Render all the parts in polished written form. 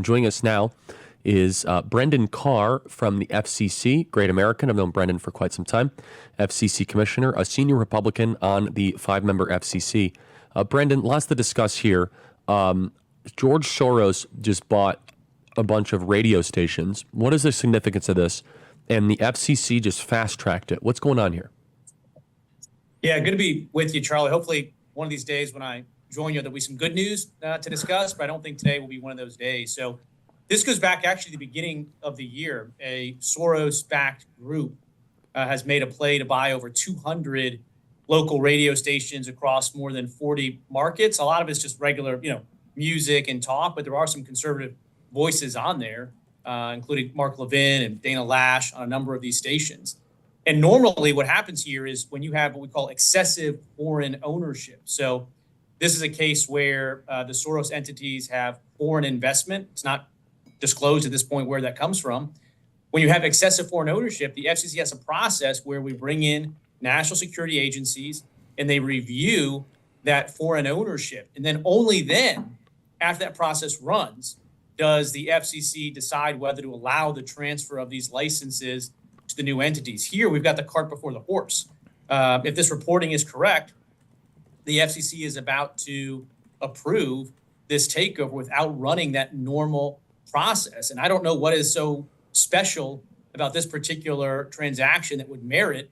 Joining us now is Brendan Carr from the FCC, Great American. I've known Brendan for quite some time. FCC Commissioner, a senior Republican on the 5-member FCC. Brendan, lots to discuss here. George Soros just bought a bunch of radio stations. What is the significance of this? And the FCC just fast-tracked it. What's going on here? Yeah, good to be with you, Charlie. Hopefully one of these days when I join you, there'll be some good news to discuss, but I don't think today will be one of those days. So this goes back actually to the beginning of the year. A Soros-backed group has made a play to buy over 200 local radio stations across more than 40 markets. A lot of it's just regular, music and talk, but there are some conservative voices on there, including Mark Levin and Dana Lash on a number of these stations. And normally what happens here is when you have what we call excessive foreign ownership. So this is a case where the Soros entities have foreign investment. It's not disclosed at this point where that comes from. When you have excessive foreign ownership, the FCC has a process where we bring in national security agencies and they review that foreign ownership. And then only then, after that process runs, does the FCC decide whether to allow the transfer of these licenses to the new entities. Here, we've got the cart before the horse. If this reporting is correct, the FCC is about to approve this takeover without running that normal process. And I don't know what is so special about this particular transaction that would merit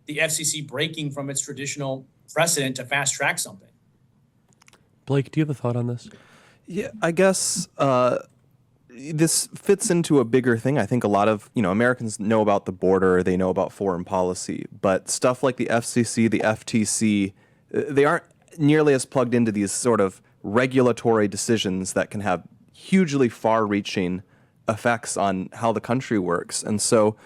the FCC breaking from its traditional precedent to fast track something. Blake, do you have a thought on this? Yeah, I guess this fits into a bigger thing. I think a lot of, Americans know about the border, they know about foreign policy, but stuff like the FCC, the FTC, they aren't nearly as plugged into these sort of regulatory decisions that can have hugely far-reaching effects on how the country works. And so,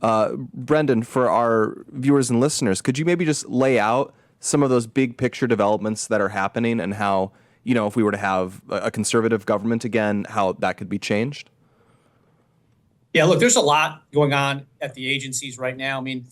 Brendan, for our viewers and listeners, could you maybe just lay out some of those big picture developments that are happening and how, if we were to have a conservative government again, how that could be changed? Yeah, look, there's a lot going on at the agencies right now. I mean,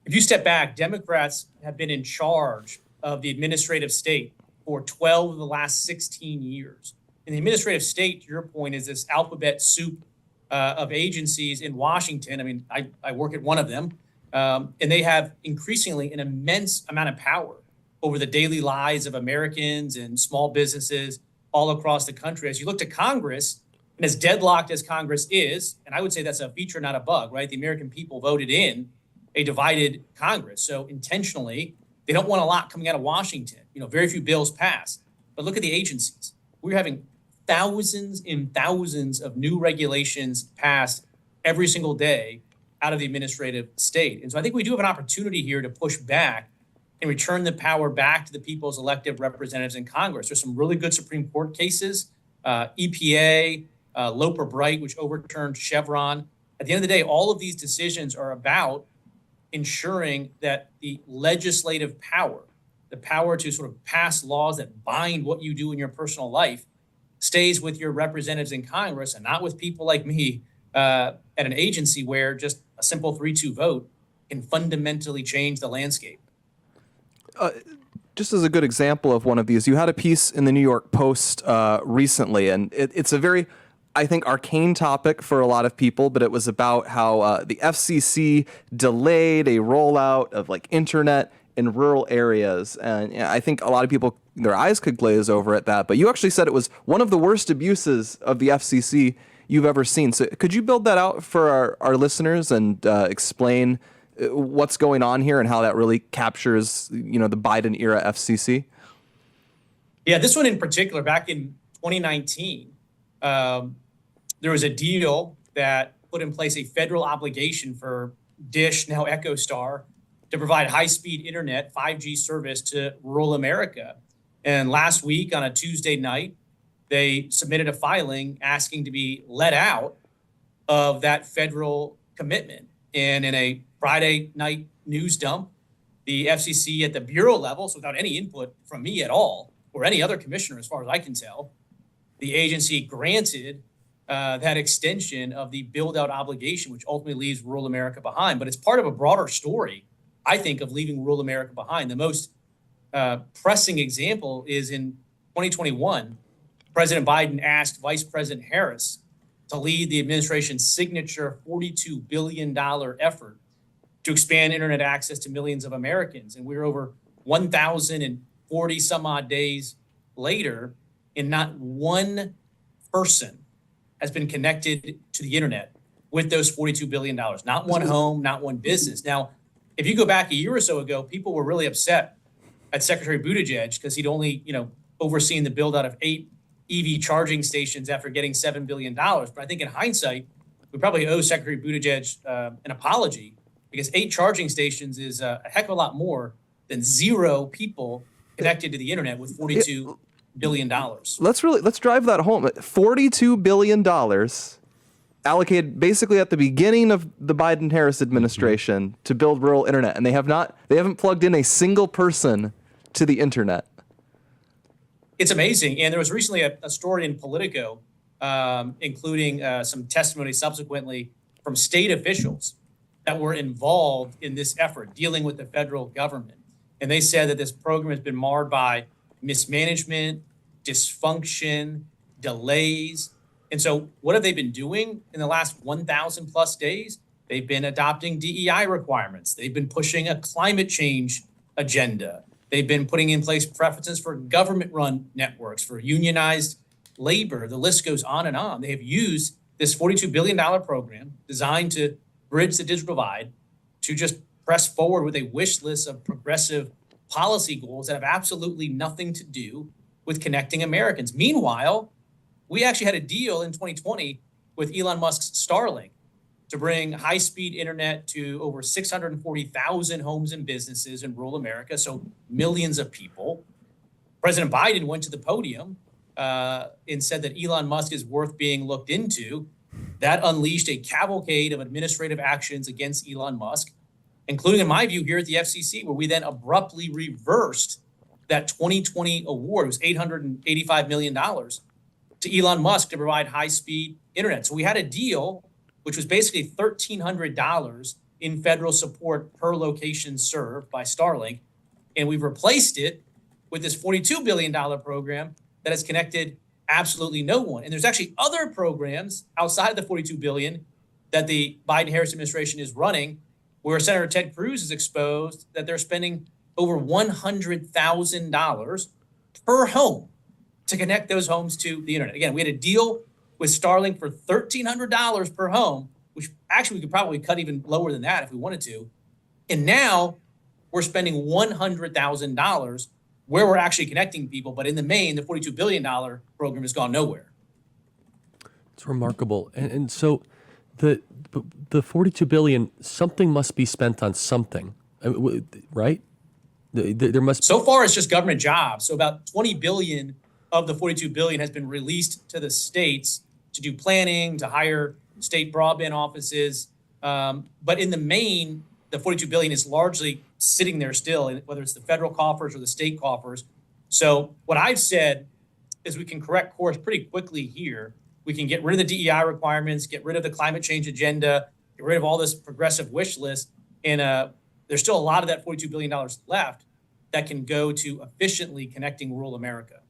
if you step back, Democrats have been in charge of the administrative state for 12 of the last 16 years. And the administrative state, to your point, is this alphabet soup of agencies in Washington. I mean, I work at one of them, and they have increasingly an immense amount of power over the daily lives of Americans and small businesses all across the country. As you look to Congress, and as deadlocked as Congress is, and I would say that's a feature, not a bug, right? The American people voted in a divided Congress. So intentionally, they don't want a lot coming out of Washington. Very few bills pass. But look at the agencies. We're having thousands and thousands of new regulations passed every single day out of the administrative state. And so I think we do have an opportunity here to push back and return the power back to the people's elected representatives in Congress. There's some really good Supreme Court cases, EPA, Loper Bright, which overturned Chevron. At the end of the day, all of these decisions are about ensuring that the legislative power, the power to sort of pass laws that bind what you do in your personal life, stays with your representatives in Congress and not with people like me at an agency where just a simple 3-2 vote can fundamentally change the landscape. Just as a good example of one of these, you had a piece in the New York Post recently, and it's a very, I think, arcane topic for a lot of people, but it was about how the FCC delayed a rollout of internet in rural areas. And I think a lot of people, their eyes could glaze over at that, but you actually said it was one of the worst abuses of the FCC you've ever seen. So could you build that out for our listeners and explain what's going on here and how that really captures, the Biden era FCC? Yeah, this one in particular, back in 2019, there was a deal that put in place a federal obligation for Dish, now EchoStar, to provide high-speed internet, 5G service to rural America. And last week on a Tuesday night, they submitted a filing asking to be let out of that federal commitment. And in a Friday night news dump, the FCC at the bureau level, so without any input from me at all, or any other commissioner as far as I can tell, the agency granted that extension of the build-out obligation, which ultimately leaves rural America behind. But it's part of a broader story, I think, of leaving rural America behind. The most pressing example is in 2021, President Biden asked Vice President Harris to lead the administration's signature $42 billion effort to expand internet access to millions of Americans. And we're over 1,040 some odd days later, and not one person has been connected to the internet with those $42 billion. Not one home, not one business. Now, if you go back a year or so ago, people were really upset at Secretary Buttigieg because he'd only, overseen the build out of 8 EV charging stations after getting $7 billion. But I think in hindsight, we probably owe Secretary Buttigieg an apology, because 8 charging stations is a heck of a lot more than 0 people connected to the internet with $42 billion. Let's drive that home. $42 billion allocated basically at the beginning of the Biden-Harris administration to build rural internet, and they haven't plugged in a single person to the internet. It's amazing. And there was recently a story in Politico, including some testimony subsequently from state officials that were involved in this effort dealing with the federal government. And they said that this program has been marred by mismanagement, dysfunction, delays. And so what have they been doing in the last 1,000 plus days? They've been adopting DEI requirements. They've been pushing a climate change agenda. They've been putting in place preferences for government-run networks, for unionized labor. The list goes on and on. They have used this $42 billion program designed to bridge the digital divide to just press forward with a wish list of progressive policy goals that have absolutely nothing to do with connecting Americans. Meanwhile, we actually had a deal in 2020 with Elon Musk's Starlink to bring high-speed internet to over 640,000 homes and businesses in rural America, so millions of people. President Biden went to the podium and said that Elon Musk is worth being looked into. That unleashed a cavalcade of administrative actions against Elon Musk, including, in my view, here at the FCC, where we then abruptly reversed that 2020 award. It was $885 million to Elon Musk to provide high-speed internet. So we had a deal which was basically $1,300 in federal support per location served by Starlink. And we've replaced it with this $42 billion program that has connected absolutely no one. And there's actually other programs outside of the $42 billion that the Biden-Harris administration is running, where Senator Ted Cruz is exposed that they're spending over $100,000 per home to connect those homes to the internet. Again, we had a deal with Starlink for $1,300 per home, which actually we could probably cut even lower than that if we wanted to. And now we're spending $100,000 where we're actually connecting people. But in the main, the $42 billion program has gone nowhere. It's remarkable. And so the $42 billion, something must be spent on something, right? There must. So far, it's just government jobs. So about $20 billion of the $42 billion has been released to the states to do planning, to hire state broadband offices. But in the main, the $42 billion is largely sitting there still, whether it's the federal coffers or the state coffers. So what I've said is we can correct course pretty quickly here. We can get rid of the DEI requirements, get rid of the climate change agenda, get rid of all this progressive wish list. And there's still a lot of that $42 billion left that can go to efficiently connecting rural America.